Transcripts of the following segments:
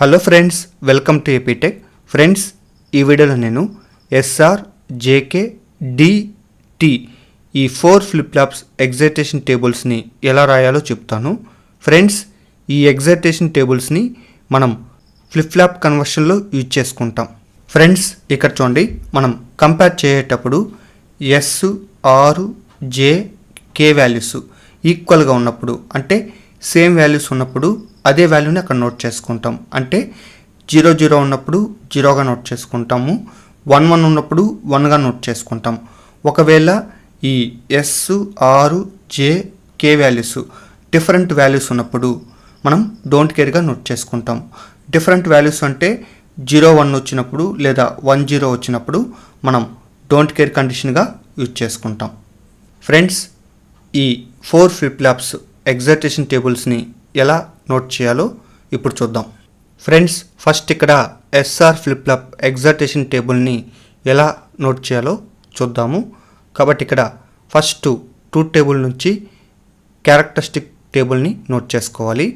Hello friends, welcome to AP Tech. Friends, ఈ వీడియోలో నేను ఎస్ఆర్, జేకే, డిటి ఈ 4 ఫ్లిప్ ఫ్లాప్స్ ఎగ్జైటేషన్ టేబుల్స్ని ఎలా రాయాలో చెప్తాను. ఫ్రెండ్స్, ఈ ఎగ్జైటేషన్ టేబుల్స్ని మనం ఫ్లిప్ ఫ్లాప్ కన్వర్షన్లో యూజ్ చేసుకుంటాం. ఫ్రెండ్స్, ఇక్కడ చూడండి, మనం కంపేర్ చేసేటప్పుడు S, R, J, K values ఈక్వల్గా ఉన్నప్పుడు, అంటే సేమ్ వాల్యూస్ ఉన్నప్పుడు అదే వాల్యూని అక్కడ నోట్ చేసుకుంటాం. అంటే 0 ఉన్నప్పుడు 0గా నోట్ చేసుకుంటాము, 1 ఉన్నప్పుడు 1గా నోట్ చేసుకుంటాం. ఒకవేళ ఈ S, R, J, K values different values ఉన్నప్పుడు మనం డోంట్ కేర్గా నోట్ చేసుకుంటాం. డిఫరెంట్ వాల్యూస్ అంటే 0, 1 వచ్చినప్పుడు లేదా 1, 0 వచ్చినప్పుడు మనం డోంట్ కేర్ కండిషన్గా యూజ్ చేసుకుంటాం. ఫ్రెండ్స్, ఈ 4 ఫ్లిప్ ఫ్లాప్స్ ఎగ్జైటేషన్ టేబుల్స్ని ఎలా నోట్ చేయాలో ఇప్పుడు చూద్దాం. ఫ్రెండ్స్, ఫస్ట్ ఇక్కడ ఎస్ఆర్ ఫ్లిప్ ఫ్లాప్ ఎగ్జైటేషన్ టేబుల్ని ఎలా నోట్ చేయాలో చూద్దాము. కాబట్టి ఇక్కడ ఫస్ట్ ట్రూత్ టేబుల్ నుంచి క్యారెక్టరిస్టిక్ టేబుల్ని నోట్ చేసుకోవాలి.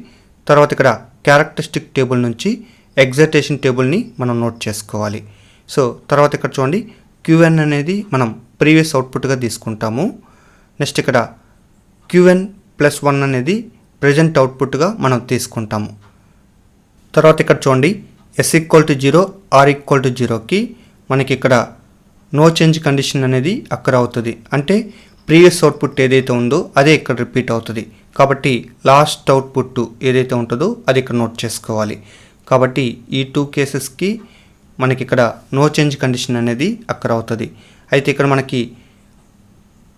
తర్వాత ఇక్కడ క్యారెక్టరిస్టిక్ టేబుల్ నుంచి ఎగ్జైటేషన్ టేబుల్ని మనం నోట్ చేసుకోవాలి. సో తర్వాత ఇక్కడ చూడండి, క్యూఎన్ అనేది మనం ప్రీవియస్ అవుట్పుట్గా తీసుకుంటాము. నెక్స్ట్ ఇక్కడ QN+1 అనేది ప్రజెంట్ అవుట్పుట్గా మనం తీసుకుంటాము. తర్వాత ఇక్కడ చూడండి, S=0, R=0కి మనకి ఇక్కడ నో చేంజ్ కండిషన్ అనేది అక్కడ అవుతుంది. అంటే ప్రీవియస్ అవుట్పుట్ ఏదైతే ఉందో అదే ఇక్కడ రిపీట్ అవుతుంది. కాబట్టి లాస్ట్ అవుట్పుట్ ఏదైతే ఉంటుందో అది ఇక్కడ నోట్ చేసుకోవాలి. కాబట్టి ఈ 2 కేసెస్కి మనకి ఇక్కడ నో చేంజ్ కండిషన్ అనేది అక్కడ అవుతుంది. అయితే ఇక్కడ మనకి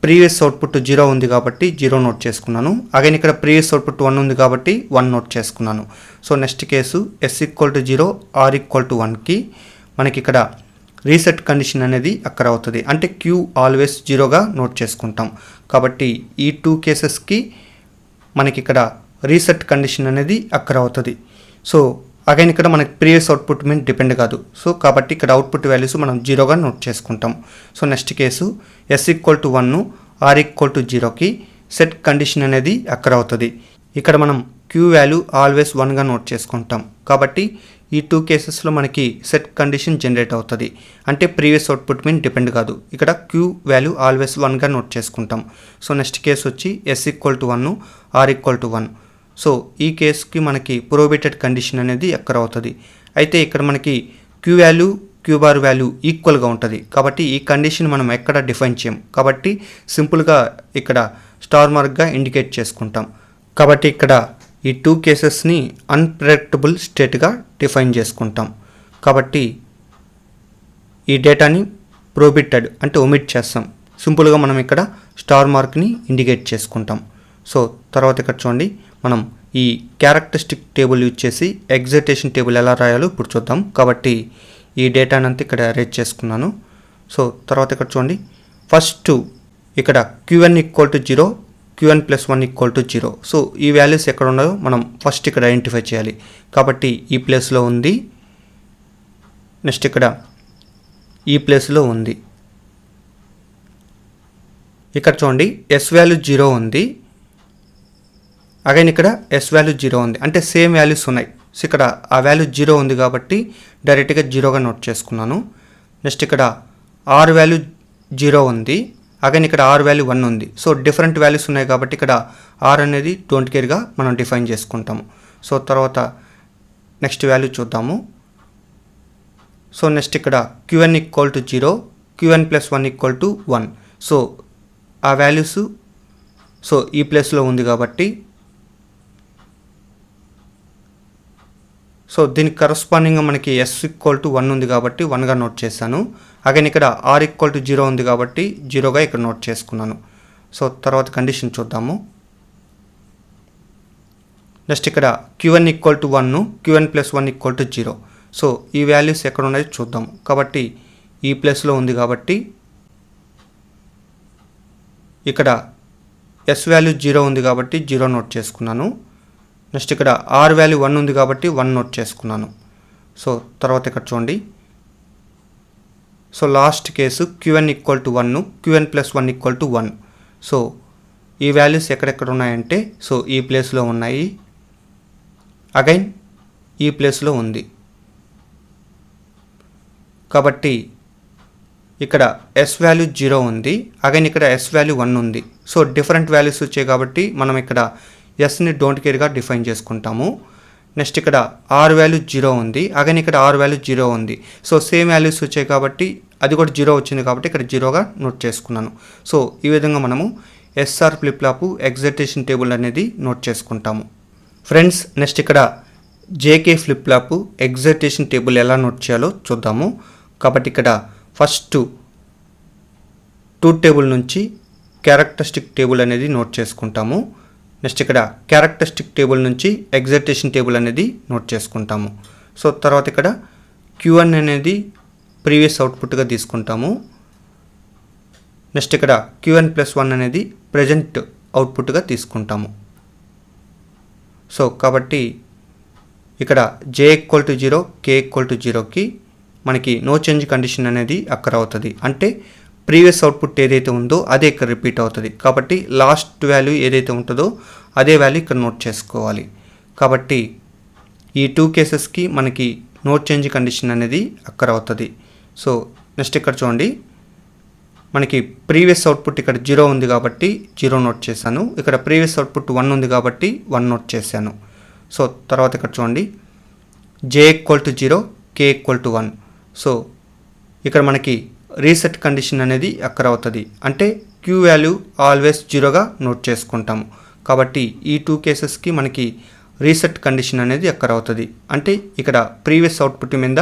ప్రీవియస్ అవుట్పుట్ 0 ఉంది కాబట్టి 0 నోట్ చేసుకున్నాను. అగైన్ ఇక్కడ ప్రీవియస్ అవుట్పుట్ 1 ఉంది కాబట్టి 1 నోట్ చేసుకున్నాను. సో నెక్స్ట్ కేసు S=0, R=1కి మనకి ఇక్కడ రీసెట్ కండిషన్ అనేది అక్కడ అవుతుంది. అంటే Q ఆల్వేస్ 0గా నోట్ చేసుకుంటాం. కాబట్టి ఈ 2 కేసెస్కి మనకి ఇక్కడ రీసెట్ కండిషన్ అనేది అక్కడ అవుతుంది. సో అగైన్ ఇక్కడ మనకి ప్రీవియస్ అవుట్పుట్ మీద డిపెండ్ కాదు. సో కాబట్టి ఇక్కడ అవుట్పుట్ వాల్యూస్ మనం 0గా నోట్ చేసుకుంటాం. సో నెక్స్ట్ కేసు S=1, R=0కి సెట్ కండిషన్ అనేది అక్కడ అవుతుంది. ఇక్కడ మనం Q వాల్యూ ఆల్వేస్ 1గా నోట్ చేసుకుంటాం. కాబట్టి ఈ 2 కేసెస్లో మనకి సెట్ కండిషన్ జనరేట్ అవుతుంది. అంటే ప్రీవియస్ అవుట్పుట్ మీద డిపెండ్ కాదు. ఇక్కడ Q వాల్యూ ఆల్వేస్ 1గా నోట్ చేసుకుంటాం. సో నెక్స్ట్ కేసు వచ్చి S=1, R=1. సో ఈ కేసుకి మనకి ప్రొహిబిటెడ్ కండిషన్ అనేది ఎక్కడ అవుతుంది. అయితే ఇక్కడ మనకి Q value, Q bar value ఈక్వల్గా ఉంటుంది. కాబట్టి ఈ కండిషన్ మనం ఎక్కడ డిఫైన్ చేయం. కాబట్టి సింపుల్గా ఇక్కడ స్టార్ మార్క్గా ఇండికేట్ చేసుకుంటాం. కాబట్టి ఇక్కడ ఈ 2 కేసెస్ని అన్ప్రెడిక్టబుల్ స్టేట్గా డిఫైన్ చేసుకుంటాం. కాబట్టి ఈ డేటాని ప్రొహిబిటెడ్ అంటే ఒమిట్ చేస్తాం. సింపుల్గా మనం ఇక్కడ స్టార్ మార్క్ని ఇండికేట్ చేసుకుంటాం. సో తర్వాత ఇక్కడ చూడండి, మనం ఈ క్యారెక్టరిస్టిక్ టేబుల్ యూజ్ చేసి ఎగ్జైటేషన్ టేబుల్ ఎలా రాయాలో ఇప్పుడు చూద్దాం. కాబట్టి ఈ డేటాని అంతా ఇక్కడ అరేంజ్ చేసుకున్నాను. సో తర్వాత ఇక్కడ చూడండి, ఫస్ట్ ఇక్కడ QN=0, QN+1=0. సో ఈ వాల్యూస్ ఎక్కడ ఉన్నాయో మనం ఫస్ట్ ఇక్కడ ఐడెంటిఫై చేయాలి. కాబట్టి ఈ ప్లేస్లో ఉంది. నెక్స్ట్ ఇక్కడ ఈ ప్లేస్లో ఉంది. ఇక్కడ చూడండి, S వాల్యూ 0 ఉంది. అగైన్ ఇక్కడ S వాల్యూ 0 ఉంది. అంటే సేమ్ వాల్యూస్ ఉన్నాయి. సో ఇక్కడ ఆ వాల్యూ 0 ఉంది కాబట్టి డైరెక్ట్గా 0గా నోట్ చేసుకున్నాను. నెక్స్ట్ ఇక్కడ R వాల్యూ 0 ఉంది. అగైన్ ఇక్కడ R వాల్యూ 1 ఉంది. సో డిఫరెంట్ వాల్యూస్ ఉన్నాయి కాబట్టి ఇక్కడ R అనేది డోంట్ కేర్గా మనం డిఫైన్ చేసుకుంటాము. సో తర్వాత నెక్స్ట్ వాల్యూ చూద్దాము. సో నెక్స్ట్ ఇక్కడ QN=0, QN+1=1. సో ఆ వాల్యూస్ సో ఈ ప్లేస్లో ఉంది కాబట్టి సో దీనికి కరస్పాండింగ్గా మనకి S=1 ఉంది కాబట్టి 1గా నోట్ చేశాను. అగైన్ ఇక్కడ R=0 ఉంది కాబట్టి 0గా ఇక్కడ నోట్ చేసుకున్నాను. సో తర్వాత కండిషన్ చూద్దాము. నెక్స్ట్ ఇక్కడ QN=1, QN+1=0. సో ఈ వాల్యూస్ ఎక్కడ ఉన్నాయో చూద్దాము. కాబట్టి ఈ ప్లేస్లో ఉంది కాబట్టి ఇక్కడ S వాల్యూ 0 ఉంది కాబట్టి 0 నోట్ చేసుకున్నాను. నెక్స్ట్ ఇక్కడ R వాల్యూ 1 ఉంది కాబట్టి 1 నోట్ చేసుకున్నాను. సో తర్వాత ఇక్కడ చూడండి, so last case QN=1, QN+1=1. So ఈ వాల్యూస్ ఎక్కడెక్కడ ఉన్నాయంటే సో ఈ ప్లేస్లో ఉన్నాయి. అగైన్ ఈ ప్లేస్లో ఉంది. కాబట్టి ఇక్కడ ఎస్ వాల్యూ 0 ఉంది, అగైన్ ఇక్కడ ఎస్ వాల్యూ 1 ఉంది. సో డిఫరెంట్ వాల్యూస్ వచ్చాయి కాబట్టి మనం ఇక్కడ ఎస్ని డోంట్ కేర్గా డిఫైన్ చేసుకుంటాము. నెక్స్ట్ ఇక్కడ ఆర్ వాల్యూ 0 ఉంది, అగైన్ ఇక్కడ ఆర్ వాల్యూ 0 ఉంది. సో సేమ్ వాల్యూస్ వచ్చాయి కాబట్టి అది కూడా 0 వచ్చింది కాబట్టి ఇక్కడ 0గా నోట్ చేసుకున్నాను. సో ఈ విధంగా మనము SR flip flop excitation table అనేది నోట్ చేసుకుంటాము. ఫ్రెండ్స్, నెక్స్ట్ ఇక్కడ JK flip flop excitation table ఎలా నోట్ చేయాలో చూద్దాము. కాబట్టి ఇక్కడ ఫస్ట్ ట్రూత్ టేబుల్ నుంచి క్యారెక్టరిస్టిక్ టేబుల్ అనేది నోట్ చేసుకుంటాము. నెక్స్ట్ ఇక్కడ క్యారెక్టరిస్టిక్ టేబుల్ నుంచి ఎగ్జైటేషన్ టేబుల్ అనేది నోట్ చేసుకుంటాము. సో తర్వాత ఇక్కడ Q1 అనేది ప్రీవియస్ అవుట్పుట్గా తీసుకుంటాము. నెక్స్ట్ ఇక్కడ Q1+1 అనేది ప్రజెంట్ అవుట్పుట్గా తీసుకుంటాము. సో కాబట్టి ఇక్కడ J = 0, K = 0కి మనకి నో చేంజ్ కండిషన్ అనేది అక్కర్ అవుతుంది. అంటే ప్రీవియస్ అవుట్పుట్ ఏదైతే ఉందో అదే ఇక్కడ రిపీట్ అవుతుంది. కాబట్టి లాస్ట్ వాల్యూ ఏదైతే ఉంటుందో అదే వాల్యూ ఇక్కడ నోట్ చేసుకోవాలి. కాబట్టి ఈ 2 కేసెస్కి మనకి నో చేంజ్ కండిషన్ అనేది అక్కర్ అవుతుంది. సో నెక్స్ట్ ఇక్కడ చూడండి, మనకి ప్రీవియస్ అవుట్పుట్ ఇక్కడ 0 ఉంది కాబట్టి 0 నోట్ చేశాను. ఇక్కడ ప్రీవియస్ అవుట్పుట్ 1 ఉంది కాబట్టి 1 నోట్ చేశాను. సో తర్వాత ఇక్కడ చూడండి, J = 0, K = 1. సో ఇక్కడ మనకి రీసెట్ కండిషన్ అనేది అక్కర్ అవుతుంది. అంటే Q వాల్యూ ఆల్వేస్ 0గా నోట్ చేసుకుంటాము. కాబట్టి ఈ 2 కేసెస్కి మనకి రీసెట్ కండిషన్ అనేది అక్కర్ అవుతుంది. అంటే ఇక్కడ ప్రీవియస్ అవుట్పుట్ మీద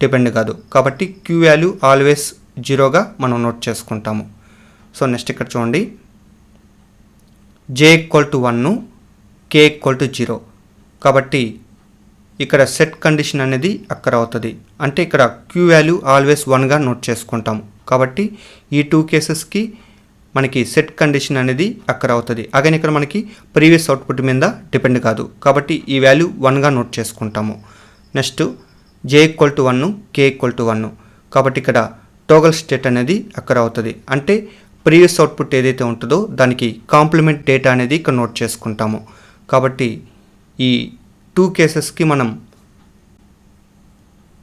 డిపెండ్ కాదు. కాబట్టి Q వాల్యూ ఆల్వేస్ 0గా మనం నోట్ చేసుకుంటాము. సో నెక్స్ట్ ఇక్కడ చూడండి, J = 1, K = 0. కాబట్టి ఇక్కడ సెట్ కండిషన్ అనేది అక్కర్ అవుతుంది. అంటే ఇక్కడ Q వాల్యూ ఆల్వేస్ 1గా నోట్ చేసుకుంటాము. కాబట్టి ఈ 2 కేసెస్కి మనకి సెట్ కండిషన్ అనేది అక్కర్ అవుతుంది. అగైన్ ఇక్కడ మనకి ప్రీవియస్ అవుట్పుట్ మీద డిపెండ్ కాదు. కాబట్టి ఈ వాల్యూ 1గా నోట్ చేసుకుంటాము. Next J = 1, K = 1. కాబట్టి ఇక్కడ టోగల్ స్టేట్ అనేది అక్కర్ అవుతుంది. అంటే ప్రీవియస్ అవుట్పుట్ ఏదైతే ఉంటుందో దానికి కాంప్లిమెంట్ డేటా అనేది ఇక్కడ నోట్ చేసుకుంటాము. కాబట్టి ఈ 2 కేసెస్కి మనం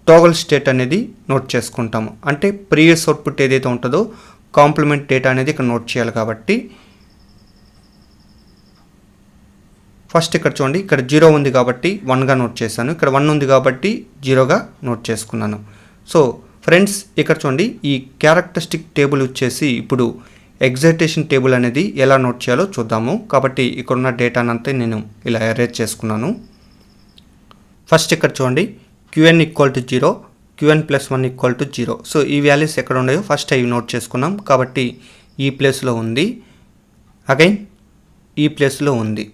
టోగల్ స్టేట్ అనేది నోట్ చేసుకుంటాము. అంటే ప్రీవియస్ అవుట్పుట్ ఏదైతే ఉంటుందో కాంప్లిమెంట్ డేటా అనేది ఇక్కడ నోట్ చేయాలి. కాబట్టి ఫస్ట్ ఇక్కడ చూడండి, ఇక్కడ 0 ఉంది కాబట్టి 1గా నోట్ చేశాను. ఇక్కడ 1 ఉంది కాబట్టి 0గా నోట్ చేసుకున్నాను. సో ఫ్రెండ్స్, ఇక్కడ చూడండి, ఈ క్యారెక్టరిస్టిక్ టేబుల్ వచ్చేసి ఇప్పుడు ఎగ్జైటేషన్ టేబుల్ అనేది ఎలా నోట్ చేయాలో చూద్దాము. కాబట్టి ఇక్కడ ఉన్న డేటానంతా నేను ఇలా అరేంజ్ చేసుకున్నాను. ఫస్ట్ ఇక్కడ చూడండి, Qn = 0, Qn+1 = 0. సో ఈ వాల్యూస్ ఎక్కడ ఉన్నాయో ఫస్ట్ అవి నోట్ చేసుకున్నాం. కాబట్టి ఈ ప్లేస్లో ఉంది, అగైన్ ఈ ప్లేస్లో ఉంది.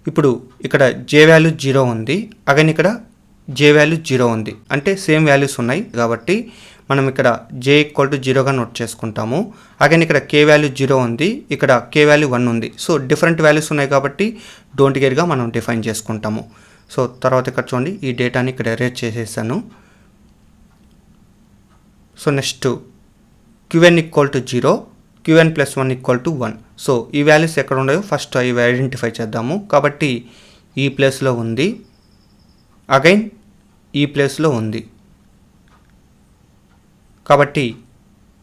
ఇప్పుడు ఇక్కడ J వాల్యూ 0 ఉంది, అగైన్ ఇక్కడ J వాల్యూ 0 ఉంది. అంటే సేమ్ వాల్యూస్ ఉన్నాయి కాబట్టి మనం ఇక్కడ J = 0గా నోట్ చేసుకుంటాము. అగైన్ ఇక్కడ K వాల్యూ 0 ఉంది, ఇక్కడ K వాల్యూ 1 ఉంది. సో డిఫరెంట్ వాల్యూస్ ఉన్నాయి కాబట్టి డోంట్ కేర్గా మనం డిఫైన్ చేసుకుంటాము. సో తర్వాత ఇక్కడ చూడండి, ఈ డేటాని ఇక్కడ అరేంజ్ చేసేసాను. So next Qn = 0, Qn+1 = 1. So ఈ వాల్యూస్ ఎక్కడ ఉన్నాయో ఫస్ట్ ఇవి ఐడెంటిఫై చేద్దాము. కాబట్టి ఈ ప్లేస్లో ఉంది, అగైన్ ఈ ప్లేస్లో ఉంది. కాబట్టి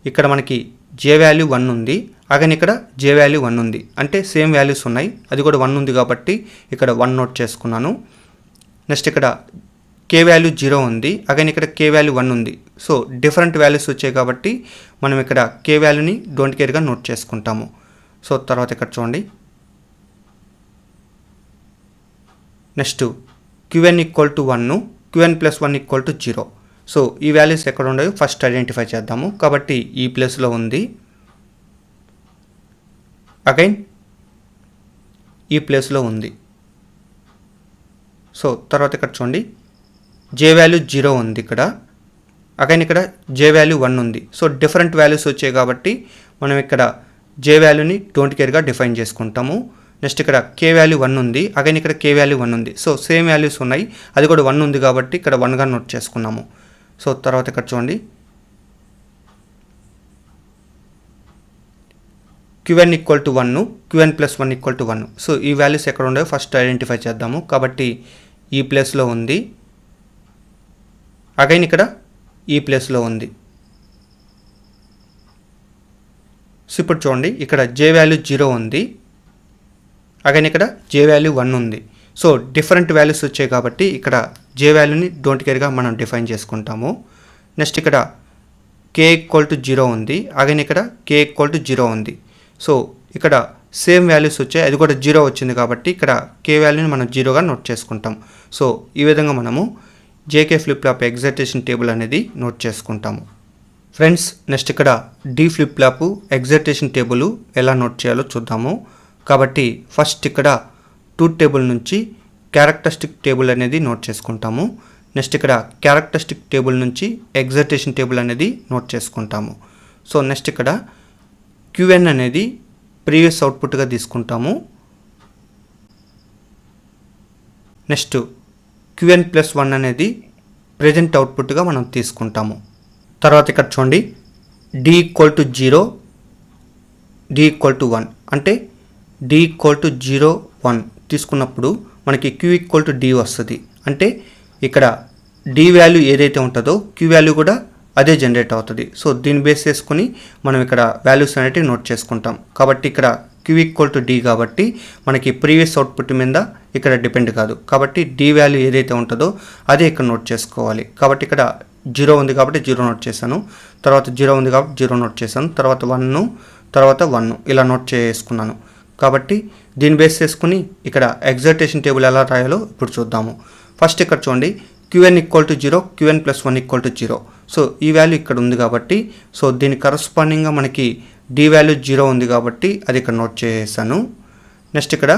ఇక్కడ మనకి J వాల్యూ 1 ఉంది, అగైన్ ఇక్కడ J వాల్యూ 1 ఉంది. అంటే సేమ్ వాల్యూస్ ఉన్నాయి, అది కూడా 1 ఉంది కాబట్టి ఇక్కడ 1 నోట్ చేసుకున్నాను. నెక్స్ట్ ఇక్కడ K వాల్యూ 0 ఉంది, అగైన్ ఇక్కడ K వాల్యూ 1 ఉంది. సో డిఫరెంట్ వాల్యూస్ వచ్చాయి కాబట్టి మనం ఇక్కడ K వాల్యూని డోంట్ కేర్గా నోట్ చేసుకుంటాము. సో తర్వాత ఇక్కడ చూడండి, నెక్స్ట్ Qn = 1, Qn+1 = 0. సో ఈ వాల్యూస్ ఎక్కడ ఉన్నాయో ఫస్ట్ ఐడెంటిఫై చేద్దాము. కాబట్టి ఈ ప్లేస్లో ఉంది, అగైన్ ఈ ప్లేస్లో ఉంది. సో తర్వాత ఇక్కడ చూడండి, J వాల్యూ 0 ఉంది ఇక్కడ, అగైన్ ఇక్కడ J వాల్యూ 1 ఉంది. సో డిఫరెంట్ వాల్యూస్ వచ్చాయి కాబట్టి మనం ఇక్కడ J వాల్యూని డోంట్ కేర్గా డిఫైన్ చేసుకుంటాము. నెక్స్ట్ ఇక్కడ K వాల్యూ 1 ఉంది, అగైన్ ఇక్కడ K వాల్యూ 1 ఉంది. సో సేమ్ వాల్యూస్ ఉన్నాయి, అది కూడా 1 ఉంది కాబట్టి ఇక్కడ 1గా నోట్ చేసుకున్నాము. సో తర్వాత ఇక్కడ చూడండి, QN equal to 1, QN plus 1 equal to 1. So ఈ వాల్యూస్ ఎక్కడ ఉన్నాయో ఫస్ట్ ఐడెంటిఫై చేద్దాము. కాబట్టి ఈ ప్లేస్లో ఉంది, అగైన్ ఇక్కడ ఈ ప్లేస్లో ఉంది. సో ఇప్పుడు చూడండి, ఇక్కడ జే వాల్యూ 0 ఉంది, అగైన్ ఇక్కడ జే వాల్యూ 1 ఉంది. సో డిఫరెంట్ వాల్యూస్ వచ్చాయి కాబట్టి ఇక్కడ జే వాల్యూని డోంట్ కేర్గా మనం డిఫైన్ చేసుకుంటాము. నెక్స్ట్ ఇక్కడ కే ఈక్వల్ టు 0 ఉంది, అగైన్ ఇక్కడ కే ఈక్వల్ టు 0 ఉంది. సో ఇక్కడ సేమ్ వాల్యూస్ వచ్చాయి, అది కూడా 0 వచ్చింది కాబట్టి ఇక్కడ కే వాల్యూని మనం 0గా నోట్ చేసుకుంటాం. సో ఈ విధంగా మనము JK flip flop excitation table అనేది నోట్ చేసుకుంటాము. ఫ్రెండ్స్, నెక్స్ట్ ఇక్కడ D flip flop excitation table ఎలా నోట్ చేయాలో చూద్దాము. కాబట్టి ఫస్ట్ ఇక్కడ ట్రూత్ టేబుల్ నుంచి క్యారెక్టరిస్టిక్ టేబుల్ అనేది నోట్ చేసుకుంటాము. నెక్స్ట్ ఇక్కడ క్యారెక్టరిస్టిక్ టేబుల్ నుంచి ఎగ్జైటేషన్ టేబుల్ అనేది నోట్ చేసుకుంటాము. సో నెక్స్ట్ ఇక్కడ క్యూఎన్ అనేది ప్రీవియస్ అవుట్పుట్గా తీసుకుంటాము. నెక్స్ట్ క్యూఎన్ ప్లస్ 1 అనేది ప్రెజెంట్ అవుట్పుట్గా మనం తీసుకుంటాము. తర్వాత ఇక్కడ చూడండి, D equal to 0, D equal to 1 అంటే డి ఈక్వల్ టు 0, 1 తీసుకున్నప్పుడు మనకి క్యూ ఈక్వల్ టు డి వస్తుంది. అంటే ఇక్కడ డి వాల్యూ ఏదైతే ఉంటుందో క్యూ వాల్యూ కూడా అదే జనరేట్ అవుతుంది. సో దీన్ని బేస్ చేసుకుని మనం ఇక్కడ వాల్యూస్ అనేవి నోట్ చేసుకుంటాం. కాబట్టి ఇక్కడ క్యూ ఈక్వల్ టు డి కాబట్టి మనకి ప్రీవియస్ అవుట్పుట్ మీద ఇక్కడ డిపెండ్ కాదు. కాబట్టి డి వాల్యూ ఏదైతే ఉంటుందో అదే ఇక్కడ నోట్ చేసుకోవాలి. కాబట్టి ఇక్కడ 0 ఉంది కాబట్టి 0 నోట్ చేశాను, తర్వాత 0 ఉంది కాబట్టి 0 నోట్ చేశాను, తర్వాత 1, తర్వాత 1 ఇలా నోట్ చేసుకున్నాను. కాబట్టి దీన్ని బేస్ చేసుకుని ఇక్కడ ఎగ్జైటేషన్ టేబుల్ ఎలా రాయాలో ఇప్పుడు చూద్దాము. ఫస్ట్ ఇక్కడ చూడండి, QN equal to 0, QN plus 1 equal to 0. So ఈ వాల్యూ ఇక్కడ ఉంది కాబట్టి సో దీని కరస్పాండింగ్గా మనకి డి వాల్యూ 0 ఉంది కాబట్టి అది ఇక్కడ నోట్ చేశాను. నెక్స్ట్ ఇక్కడ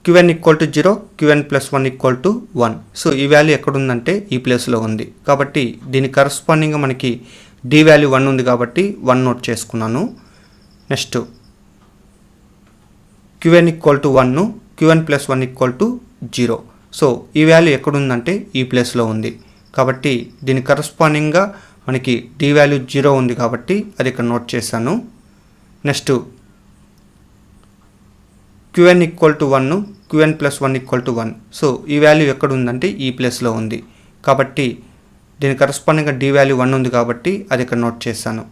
QN equal to 0, QN plus 1 equal to 1. So ఈ వాల్యూ ఎక్కడ ఉందంటే ఈ ప్లేస్లో ఉంది కాబట్టి దీని కరస్పాండింగ్గా మనకి డి వాల్యూ 1 ఉంది కాబట్టి 1 నోట్ చేసుకున్నాను. Next QN equal to 1, QN plus 1 equal to 0. So ఈ వాల్యూ ఎక్కడుందంటే ఈ ప్లేస్లో ఉంది కాబట్టి దీని కరస్పాండింగ్గా మనకి డి వాల్యూ 0 ఉంది కాబట్టి అది ఇక్కడ నోట్ చేశాను. Next QN equal to 1, QN plus 1 equal to 1. So ఈ వాల్యూ ఎక్కడుందంటే ఈ ప్లేస్లో ఉంది కాబట్టి దీని కరస్పాండింగ్గా డి వాల్యూ 1 ఉంది కాబట్టి అది ఇక్కడ నోట్ చేశాను.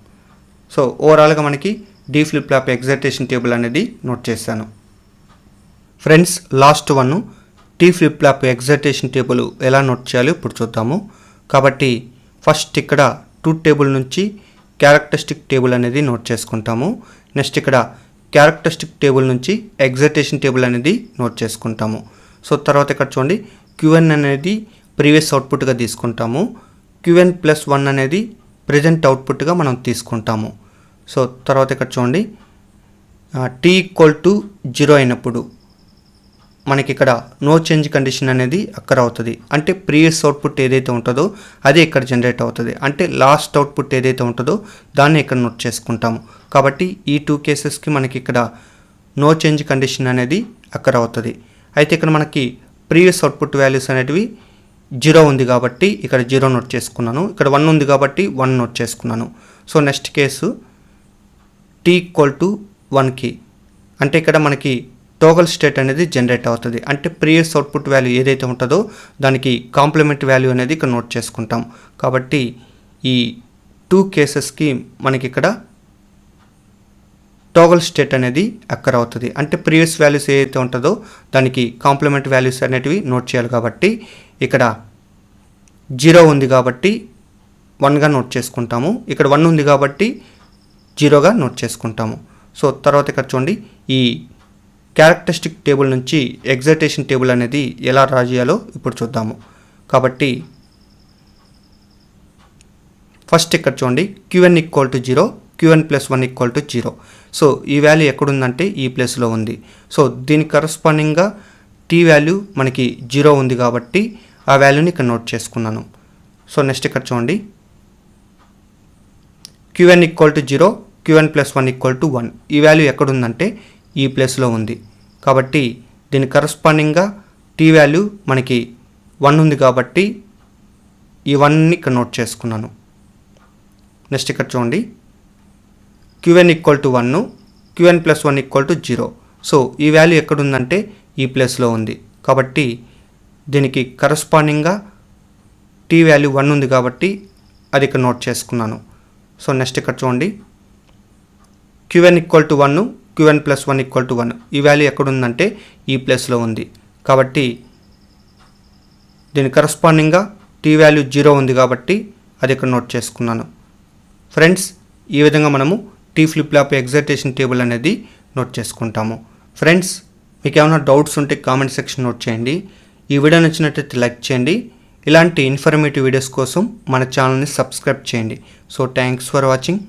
సో ఓవరాల్గా మనకి D flip flop excitation table అనేది నోట్ చేశాను. Friends, last one T flip flop excitation table ఎలా నోట్ చేయాలో ఇప్పుడు చూద్దాము. కాబట్టి ఫస్ట్ ఇక్కడ ట్రూత్ టేబుల్ నుంచి క్యారెక్టరిస్టిక్ టేబుల్ అనేది నోట్ చేసుకుంటాము. నెక్స్ట్ ఇక్కడ క్యారెక్టరిస్టిక్ టేబుల్ నుంచి ఎగ్జైటేషన్ టేబుల్ అనేది నోట్ చేసుకుంటాము. సో తర్వాత ఇక్కడ చూడండి, క్యూఎన్ అనేది ప్రీవియస్ అవుట్పుట్గా తీసుకుంటాము, క్యూఎన్ ప్లస్ 1 అనేది ప్రెజెంట్ అవుట్పుట్గా మనం తీసుకుంటాము. సో తర్వాత ఇక్కడ చూడండి, టీ ఈక్వల్ టు 0 అయినప్పుడు మనకి ఇక్కడ నో చేంజ్ కండిషన్ అనేది అక్కడ అవుతుంది. అంటే ప్రీవియస్ అవుట్పుట్ ఏదైతే ఉంటుందో అదే ఇక్కడ జనరేట్ అవుతుంది. అంటే లాస్ట్ అవుట్పుట్ ఏదైతే ఉంటుందో దాన్ని ఇక్కడ నోట్ చేసుకుంటాము. కాబట్టి ఈ 2 కేసెస్కి మనకి ఇక్కడ నో చేంజ్ కండిషన్ అనేది అక్కడ అవుతుంది. అయితే ఇక్కడ మనకి ప్రీవియస్ అవుట్పుట్ వాల్యూస్ అనేటివి 0 ఉంది కాబట్టి ఇక్కడ 0 నోట్ చేసుకున్నాను, ఇక్కడ 1 ఉంది కాబట్టి 1 నోట్ చేసుకున్నాను. So next case T equal to 1కి అంటే ఇక్కడ మనకి టోగల్ స్టేట్ అనేది జనరేట్ అవుతుంది. అంటే ప్రీవియస్ అవుట్పుట్ వాల్యూ ఏదైతే ఉంటుందో దానికి కాంప్లిమెంట్ వాల్యూ అనేది ఇక్కడ నోట్ చేసుకుంటాం. కాబట్టి ఈ 2 కేసెస్కి మనకి ఇక్కడ టోగల్ స్టేట్ అనేది అక్కర్ అవుతుంది. అంటే ప్రీవియస్ వాల్యూస్ ఏదైతే ఉంటుందో దానికి కాంప్లిమెంట్ వాల్యూస్ అనేటివి నోట్ చేయాలి. కాబట్టి ఇక్కడ 0 ఉంది కాబట్టి 1గా నోట్ చేసుకుంటాము, ఇక్కడ 1 ఉంది కాబట్టి 0గా నోట్ చేసుకుంటాము. సో తర్వాత ఇక్కడ చూడండి, ఈ క్యారెక్టరిస్టిక్ టేబుల్ నుంచి ఎగ్జైటేషన్ టేబుల్ అనేది ఎలా డ్రా చేయాలో ఇప్పుడు చూద్దాము. కాబట్టి ఫస్ట్ ఇక్కడ చూడండి, QN equal to 0, QN plus 1 equal to 0. So ఈ వాల్యూ ఎక్కడుందంటే ఈ ప్లేస్లో ఉంది. సో దీనికి కరస్పాండింగ్గా టీ వాల్యూ మనకి 0 ఉంది కాబట్టి ఆ వాల్యూని ఇక్కడ నోట్ చేసుకున్నాను. సో నెక్స్ట్ ఇక్కడ చూడండి, QN equal to 0, QN plus 1 equal to 1. ఈ వాల్యూ ఎక్కడుందంటే ఈ ప్లేస్లో ఉంది కాబట్టి దీని కరస్పాండింగ్గా టీ వాల్యూ మనకి 1 ఉంది కాబట్టి ఈ 1ని ఇక్కడ నోట్ చేసుకున్నాను. నెక్స్ట్ ఇక్కడ చూడండి, QN equal to 1, QN plus 1 equal to 0. So ఈ వాల్యూ ఎక్కడుందంటే ఈ ప్లేస్లో ఉంది. కాబట్టి దీనికి కరస్పాండింగ్గా టీ వాల్యూ 1 ఉంది కాబట్టి అది ఇక్కడ నోట్ చేసుకున్నాను. సో నెక్స్ట్ ఇక్కడ చూడండి, QN equal to 1, QN plus 1 equal to 1. ఈ వాల్యూ ఎక్కడుందంటే ఈ ప్లేస్లో ఉంది. కాబట్టి దీని కరస్పాండింగ్గా టీ వాల్యూ 0 ఉంది కాబట్టి అది ఇక్కడ నోట్ చేసుకున్నాను. ఫ్రెండ్స్, ఈ విధంగా మనము tea flip flop excitation table అనేది నోట్ చేసుకుంటాము. ఫ్రెండ్స్, మీకు ఏమైనా డౌట్స్ ఉంటే కామెంట్ సెక్షన్ నోట్ చేయండి. ఈ వీడియో నచ్చినట్లయితే లైక్ చేయండి. ఇలాంటి ఇన్ఫర్మేటివ్ వీడియోస్ కోసం మన ఛానల్ని సబ్స్క్రైబ్ చేయండి. So thanks for watching.